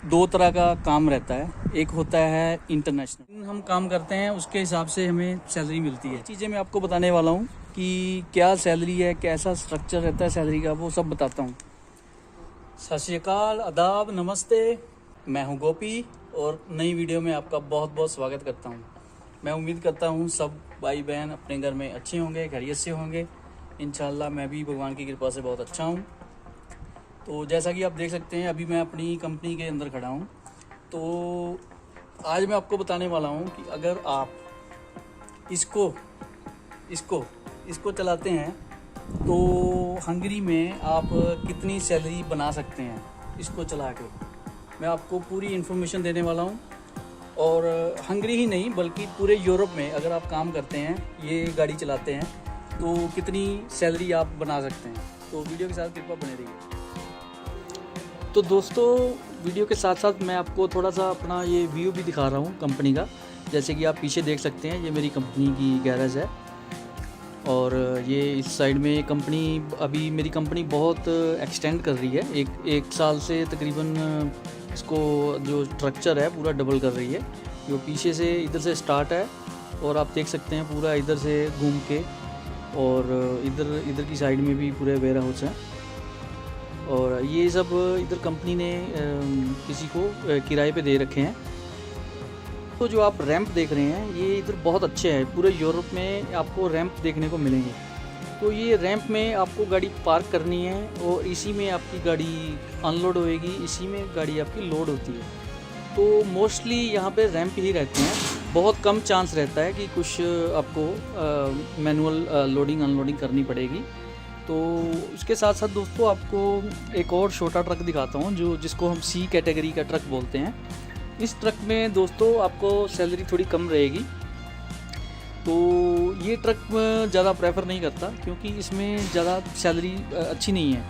दो तरह का काम रहता है। एक होता है इंटरनेशनल, हम काम करते हैं उसके हिसाब से हमें सैलरी मिलती है। चीज़ें मैं आपको बताने वाला हूँ कि क्या सैलरी है, कैसा स्ट्रक्चर रहता है सैलरी का, वो सब बताता हूँ। सत श्री अकाल, आदाब, नमस्ते। मैं हूँ गोपी और नई वीडियो में आपका बहुत बहुत स्वागत करता हूँ। मैं उम्मीद करता हूँ सब भाई बहन अपने घर में अच्छे होंगे, खैरियत से होंगे। इंशाल्लाह मैं भी भगवान की कृपा से बहुत अच्छा हूँ। तो जैसा कि आप देख सकते हैं अभी मैं अपनी कंपनी के अंदर खड़ा हूँ। तो आज मैं आपको बताने वाला हूँ कि अगर आप इसको इसको इसको चलाते हैं तो हंगरी में आप कितनी सैलरी बना सकते हैं इसको चला के। मैं आपको पूरी इन्फॉर्मेशन देने वाला हूँ। और हंगरी ही नहीं बल्कि पूरे यूरोप में अगर आप काम करते हैं, ये गाड़ी चलाते हैं, तो कितनी सैलरी आप बना सकते हैं। तो वीडियो के साथ कृपया बने रहिए। तो दोस्तों वीडियो के साथ साथ मैं आपको थोड़ा सा अपना ये व्यू भी दिखा रहा हूँ कंपनी का। जैसे कि आप पीछे देख सकते हैं ये मेरी कंपनी की गैरेज है और ये इस साइड में कंपनी, अभी मेरी कंपनी बहुत एक्सटेंड कर रही है। एक साल से तकरीबन इसको जो स्ट्रक्चर है पूरा डबल कर रही है। जो पीछे से इधर से स्टार्ट है और आप देख सकते हैं पूरा इधर से घूम के, और इधर की साइड में भी पूरे वेयर हाउस हैं। और ये सब इधर कंपनी ने किसी को किराए पे दे रखे हैं। तो जो आप रैंप देख रहे हैं ये इधर बहुत अच्छे हैं। पूरे यूरोप में आपको रैंप देखने को मिलेंगे। तो ये रैंप में आपको गाड़ी पार्क करनी है और इसी में आपकी गाड़ी अनलोड होएगी, इसी में गाड़ी आपकी लोड होती है। तो मोस्टली यहाँ पे रैंप ही रहते हैं। बहुत कम चांस रहता है कि कुछ आपको मैनुअल लोडिंग अनलोडिंग करनी पड़ेगी। तो उसके साथ साथ दोस्तों आपको एक और छोटा ट्रक दिखाता हूँ जिसको हम सी कैटेगरी का ट्रक बोलते हैं। इस ट्रक में दोस्तों आपको सैलरी थोड़ी कम रहेगी। तो ये ट्रक ज़्यादा प्रेफर नहीं करता क्योंकि इसमें ज़्यादा सैलरी अच्छी नहीं है।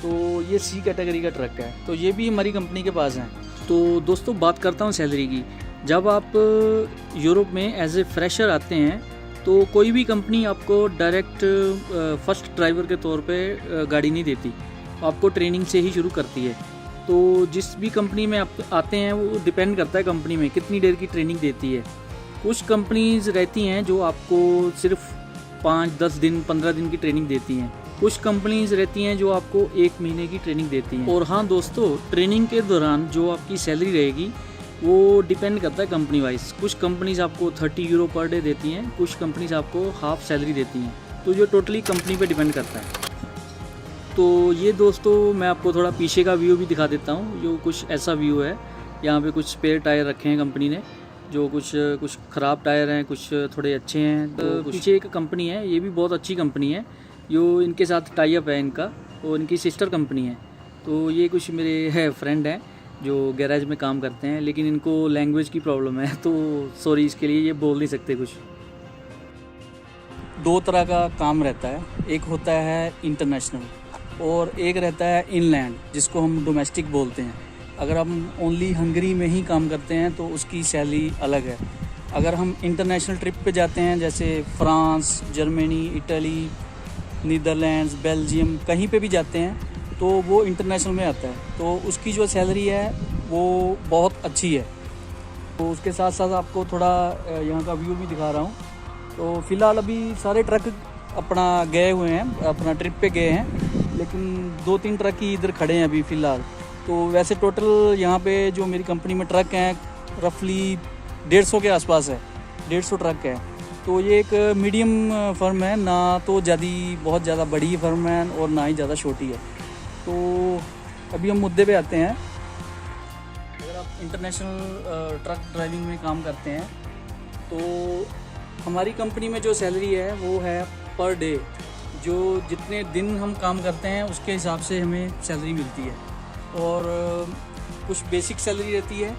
तो ये सी कैटेगरी का ट्रक है, तो ये भी हमारी कंपनी के पास है। तो दोस्तों बात करता हूँ सैलरी की। जब आप यूरोप में एज ए फ्रेशर आते हैं तो कोई भी कंपनी आपको डायरेक्ट फर्स्ट ड्राइवर के तौर पे गाड़ी नहीं देती, आपको ट्रेनिंग से ही शुरू करती है। तो जिस भी कंपनी में आप आते हैं वो डिपेंड करता है कंपनी में कितनी देर की ट्रेनिंग देती है। कुछ कंपनीज रहती हैं जो आपको सिर्फ 5-10 दिन 15 दिन की ट्रेनिंग देती हैं। कुछ कंपनीज रहती हैं जो आपको 1 महीने की ट्रेनिंग देती हैं। और हाँ दोस्तों, ट्रेनिंग के दौरान जो आपकी सैलरी रहेगी वो डिपेंड करता है कंपनी वाइज। कुछ कंपनीज आपको 30 यूरो पर डे देती हैं, कुछ कंपनीज आपको हाफ सैलरी देती हैं। तो ये टोटली कंपनी पे डिपेंड करता है। तो ये दोस्तों मैं आपको थोड़ा पीछे का व्यू भी दिखा देता हूँ। जो कुछ ऐसा व्यू है, यहाँ पे कुछ स्पेयर टायर रखे हैं कंपनी ने, जो कुछ ख़राब टायर हैं, कुछ थोड़े अच्छे हैं। तो पीछे एक कंपनी है, ये भी बहुत अच्छी कंपनी है, जो इनके साथ टाई अप है इनका, और इनकी सिस्टर कंपनी है। तो ये कुछ मेरे फ्रेंड हैं जो गैराज में काम करते हैं, लेकिन इनको लैंग्वेज की प्रॉब्लम है तो सॉरी इसके लिए, ये बोल नहीं सकते कुछ। दो तरह का काम रहता है, एक होता है इंटरनेशनल और एक रहता है इनलैंड जिसको हम डोमेस्टिक बोलते हैं। अगर हम ओनली हंगरी में ही काम करते हैं तो उसकी सैलरी अलग है। अगर हम इंटरनेशनल ट्रिप पे जाते हैं जैसे France, Germany, Italy, Netherlands, Belgium, कहीं पे भी जाते हैं तो वो इंटरनेशनल में आता है। तो उसकी जो सैलरी है वो बहुत अच्छी है। तो उसके साथ साथ आपको थोड़ा यहाँ का व्यू भी दिखा रहा हूँ। तो फ़िलहाल अभी सारे ट्रक अपना गए हुए हैं, अपना ट्रिप पे गए हैं, लेकिन 2-3 ट्रक ही इधर खड़े हैं अभी फ़िलहाल। तो वैसे टोटल यहाँ पे जो मेरी कंपनी में ट्रक हैं रफली 150 के आसपास है, 150 ट्रक है। तो ये एक मीडियम फर्म है, ना तो बहुत ज़्यादा बड़ी फर्म है और ना ही ज़्यादा छोटी है। तो अभी हम मुद्दे पे आते हैं। अगर आप इंटरनेशनल ट्रक ड्राइविंग में काम करते हैं तो हमारी कंपनी में जो सैलरी है वो है पर डे। जो जितने दिन हम काम करते हैं उसके हिसाब से हमें सैलरी मिलती है। और कुछ बेसिक सैलरी रहती है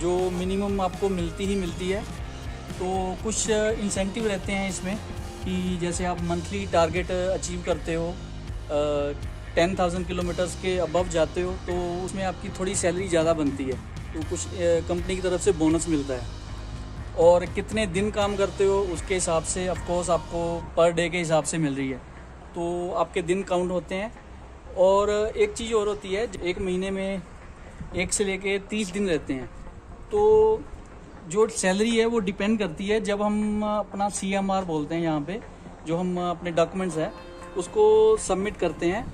जो मिनिमम आपको मिलती ही मिलती है। तो कुछ इंसेंटिव रहते हैं इसमें कि जैसे आप मंथली टारगेट अचीव करते हो, 10,000 किलोमीटर्स के अबव जाते हो तो उसमें आपकी थोड़ी सैलरी ज़्यादा बनती है। तो कुछ कंपनी की तरफ से बोनस मिलता है। और कितने दिन काम करते हो उसके हिसाब से ऑफ कोर्स आपको पर डे के हिसाब से मिल रही है। तो आपके दिन काउंट होते हैं। और एक चीज़ और होती है, एक महीने में 1 से लेके 30 दिन रहते हैं। तो जो सैलरी है वो डिपेंड करती है, जब हम अपना CMR बोलते हैं यहाँ पे, जो हम अपने डॉक्यूमेंट्स है उसको सबमिट करते हैं,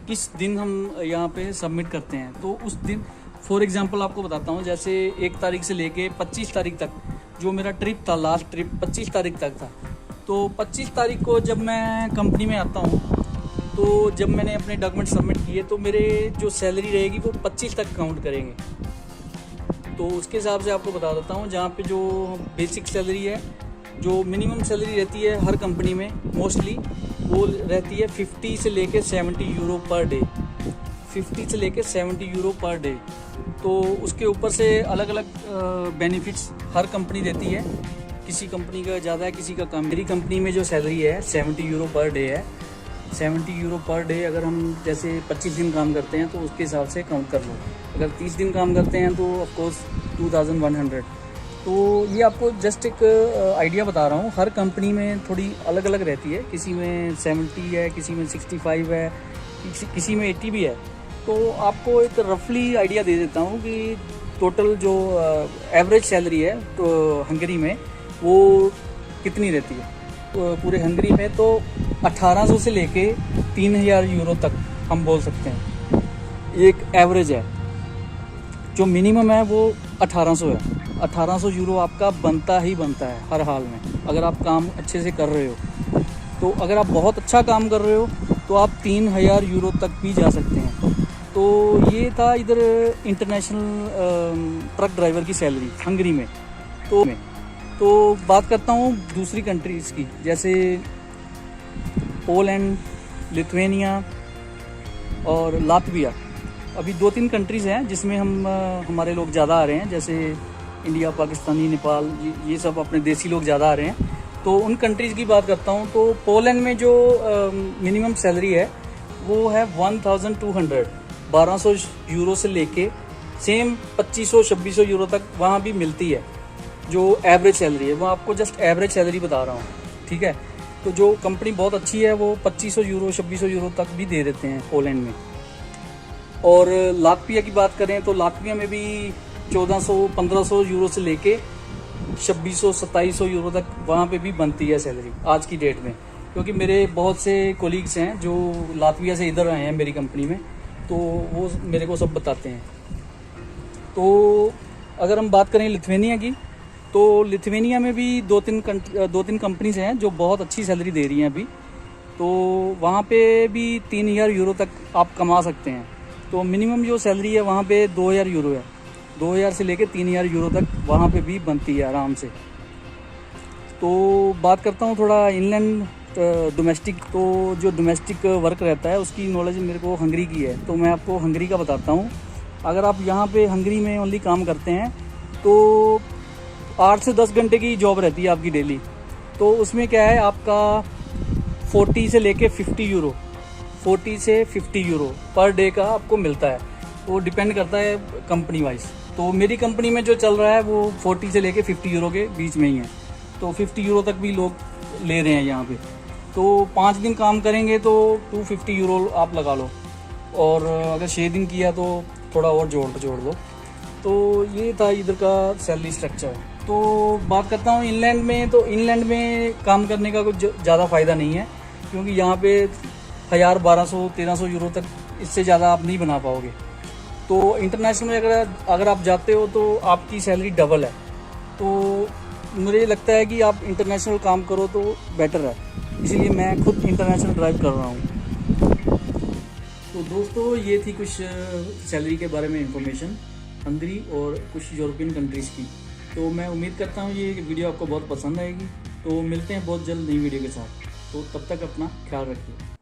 किस दिन हम यहाँ पे सबमिट करते हैं। तो उस दिन फॉर एग्जांपल आपको बताता हूँ, जैसे 1 तारीख से लेके 25 तारीख तक जो मेरा ट्रिप था, लास्ट ट्रिप 25 तारीख तक था। तो 25 तारीख को जब मैं कंपनी में आता हूँ, तो जब मैंने अपने डॉक्यूमेंट सबमिट किए तो मेरे जो सैलरी रहेगी वो 25 तक काउंट करेंगे। तो उसके हिसाब से आपको बता देता हूँ, जहाँ पे जो बेसिक सैलरी है, जो मिनिमम सैलरी रहती है हर कंपनी में मोस्टली, वो रहती है 50 से लेके 70 यूरो पर डे। 50 से लेके 70 यूरो पर डे। तो उसके ऊपर से अलग अलग बेनिफिट्स हर कंपनी देती है, किसी कंपनी का ज़्यादा है, किसी का कम। मेरी कंपनी में जो सैलरी है 70 यूरो पर डे है। 70 यूरो पर डे अगर हम जैसे 25 दिन काम करते हैं तो उसके हिसाब से काउंट कर लो। अगर 30 दिन काम करते हैं तो ऑफकोर्स 2100। तो ये आपको जस्ट एक आइडिया बता रहा हूँ, हर कंपनी में थोड़ी अलग अलग रहती है, किसी में 70 है, किसी में 65 है, किसी में 80 भी है। तो आपको एक रफली आइडिया दे देता हूँ कि टोटल जो एवरेज सैलरी है तो हंगरी में वो कितनी रहती है। तो पूरे हंगरी में तो 1800 से लेके 3000 यूरो तक हम बोल सकते हैं, एक एवरेज है। जो मिनिमम है वो 1800 है। 1800 यूरो आपका बनता ही बनता है हर हाल में, अगर आप काम अच्छे से कर रहे हो। तो अगर आप बहुत अच्छा काम कर रहे हो तो आप 3000 यूरो तक भी जा सकते हैं। तो ये था इधर इंटरनेशनल ट्रक ड्राइवर की सैलरी हंगरी में। तो बात करता हूँ दूसरी कंट्रीज़ की, जैसे पोलैंड, लिथुआनिया और लातविया। अभी 2-3 कंट्रीज़ हैं जिसमें हमारे लोग ज़्यादा आ रहे हैं, जैसे इंडिया, पाकिस्तानी, नेपाल, ये सब अपने देसी लोग ज़्यादा आ रहे हैं। तो उन कंट्रीज़ की बात करता हूँ, तो पोलैंड में जो मिनिमम सैलरी है वो है 1200 1200 यूरो से लेके सेम 2500-2600 यूरो तक वहाँ भी मिलती है। जो एवरेज सैलरी है वो आपको जस्ट एवरेज सैलरी बता रहा हूँ, ठीक है। तो जो कंपनी बहुत अच्छी है वो 2500 यूरो 2600 यूरो तक भी दे देते हैं पोलैंड में। और लातविया की बात करें तो लातविया में भी 1400-1500 यूरो से लेके 2600-2700 यूरो तक वहाँ पे भी बनती है सैलरी आज की डेट में। क्योंकि मेरे बहुत से कोलीग्स हैं जो लातविया से इधर आए हैं मेरी कंपनी में, तो वो मेरे को सब बताते हैं। तो अगर हम बात करें लिथुआनिया की, तो लिथुआनिया में भी 2-3 कंपनीज हैं जो बहुत अच्छी सैलरी दे रही हैं अभी। तो वहाँ पे भी 3000 यूरो तक आप कमा सकते हैं। तो मिनिमम जो सैलरी है वहाँ पे 2000 यूरो है। 2000 से लेके 3000 यूरो तक वहाँ पे भी बनती है आराम से। तो बात करता हूँ थोड़ा इनलैंड डोमेस्टिक। तो जो डोमेस्टिक वर्क रहता है उसकी नॉलेज मेरे को हंगरी की है, तो मैं आपको हंगरी का बताता हूँ। अगर आप यहाँ पे हंगरी में ओनली काम करते हैं तो 8 से 10 घंटे की जॉब रहती है आपकी डेली। तो उसमें क्या है, आपका 40 से लेके 50 यूरो 40 से 50 यूरो पर डे का आपको मिलता है। वो डिपेंड करता है कंपनी वाइज। तो मेरी कंपनी में जो चल रहा है वो 40 से लेके 50 यूरो के बीच में ही है। तो 50 यूरो तक भी लोग ले रहे हैं यहाँ पे। तो 5 दिन काम करेंगे तो 250 यूरो आप लगा लो, और अगर 6 दिन किया तो थोड़ा और जोड़ दो। तो ये था इधर का सैलरी स्ट्रक्चर। तो बात करता हूँ इंग्लैंड में, तो इंग्लैंड में काम करने का कुछ ज़्यादा फ़ायदा नहीं है, क्योंकि यहाँ पे 1000, 1200, 1300 यूरो तक, इससे ज़्यादा आप नहीं बना पाओगे। तो इंटरनेशनल में अगर आप जाते हो तो आपकी सैलरी डबल है। तो मुझे लगता है कि आप इंटरनेशनल काम करो तो बेटर है, इसीलिए मैं खुद इंटरनेशनल ड्राइव कर रहा हूँ। तो दोस्तों ये थी कुछ सैलरी के बारे में इंफॉर्मेशन हंगरी और कुछ यूरोपियन कंट्रीज़ की। तो मैं उम्मीद करता हूँ ये वीडियो आपको बहुत पसंद आएगी। तो मिलते हैं बहुत जल्द नई वीडियो के साथ। तो तब तक अपना ख्याल रखिए।